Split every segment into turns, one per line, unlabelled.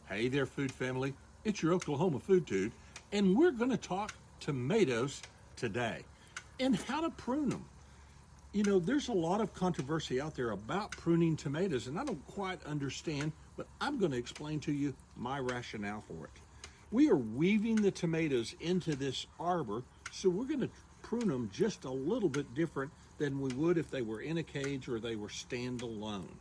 Hey there, food family. It's your Oklahoma Food Dude, and we're going to talk tomatoes today and how to prune them. You know, there's a lot of controversy out there about pruning tomatoes, and I don't quite understand, but I'm going to explain to you my rationale for it. We are weaving the tomatoes into this arbor, so we're going to prune them just a little bit different than we would if they were in a cage or they were standalone.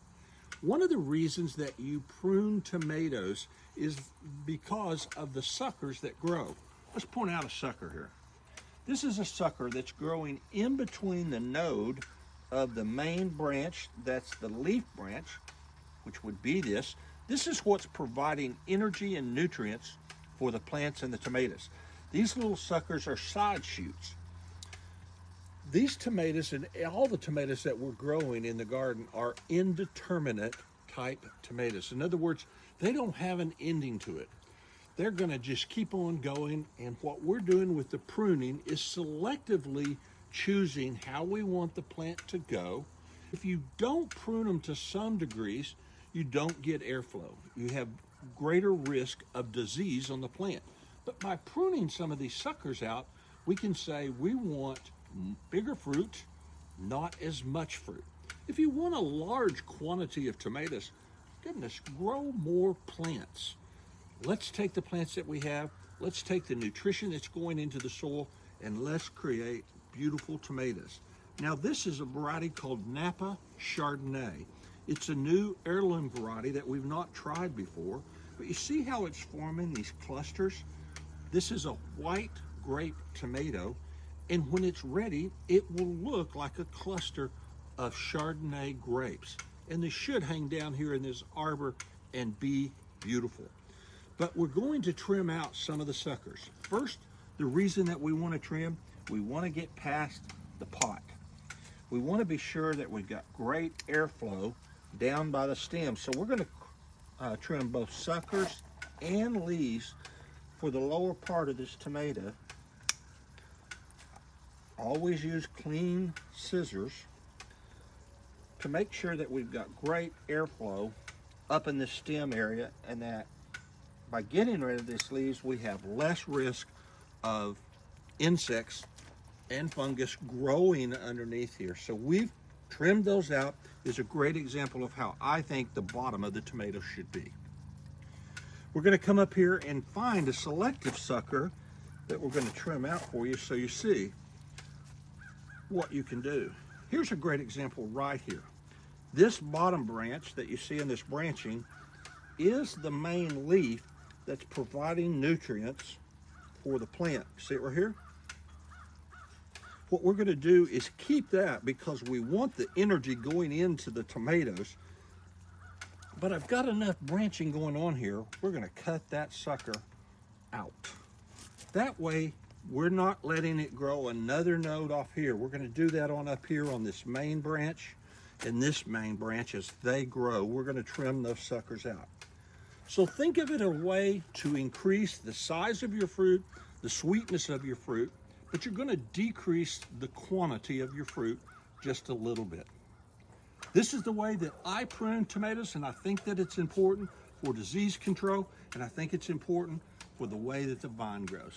One of the reasons that you prune tomatoes is because of the suckers that grow. Let's point out a sucker here. This is a sucker that's growing in between the node of the main branch, that's the leaf branch, which would be this. This is what's providing energy and nutrients for the plants and the tomatoes. These little suckers are side shoots. These tomatoes and all the tomatoes that we're growing in the garden are indeterminate type tomatoes. In other words, they don't have an ending to it. They're going to just keep on going, and what we're doing with the pruning is selectively choosing how we want the plant to go. If you don't prune them to some degrees, you don't get airflow. You have greater risk of disease on the plant. But by pruning some of these suckers out, we can say we want bigger fruit, not as much fruit. If you want a large quantity of tomatoes, goodness, grow more plants. Let's take the plants that we have, let's take the nutrition that's going into the soil, and let's create beautiful tomatoes. Now this is a variety called Napa Chardonnay. It's a new heirloom variety that we've not tried before, but you see how it's forming these clusters? This is a white grape tomato, and when it's ready, it will look like a cluster of Chardonnay grapes. And they should hang down here in this arbor and be beautiful. But we're going to trim out some of the suckers. First, the reason that we want to trim, we want to get past the pot. We want to be sure that we've got great airflow down by the stem. So we're going to trim both suckers and leaves for the lower part of this tomato. Always use clean scissors to make sure that we've got great airflow up in the stem area, and that by getting rid of these leaves, we have less risk of insects and fungus growing underneath here. So we've trimmed those out. Is a great example of how I think the bottom of the tomato should be. We're going to come up here and find a selective sucker that we're going to trim out for you so you see what you can do. Here's a great example right here. This bottom branch that you see in this branching is the main leaf that's providing nutrients for the plant. See it right here? What we're going to do is keep that because we want the energy going into the tomatoes. But I've got enough branching going on here, we're going to cut that sucker out. That way, we're not letting it grow another node off here. We're going to do that on up here on this main branch and this main branch. As they grow, we're going to trim those suckers out. So think of it a way to increase the size of your fruit, the sweetness of your fruit, but you're going to decrease the quantity of your fruit just a little bit. This is the way that I prune tomatoes, and I think that it's important for disease control, and I think it's important for the way that the vine grows.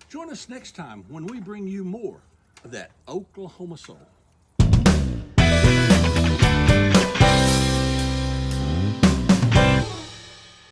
Join us next time when we bring you more of that Oklahoma soul.